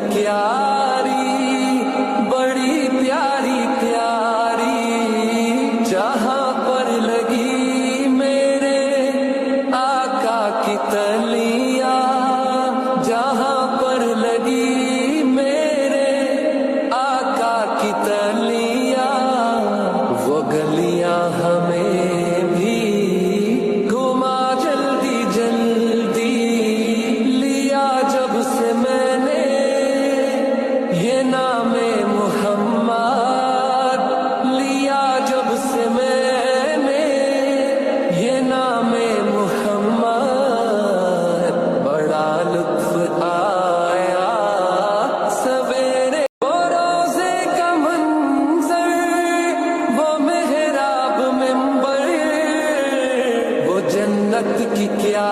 क्यारी बड़ी प्यारी प्यारी, जहाँ पर लगी मेरे आका की तलियां, जहाँ पर लगी मेरे आका की तलियां, वो गलियां हमें भी घुमा जल्दी जल्दी। लिया जब से मैंने ये नामे मुहम्मद, लिया जब से मैंने ये नामे मुहम्मद, बड़ा लुत्फ आया सवेरे। वो रोज़े का मंजर, वो मेहराब मिंबर, वो जन्नत की क्या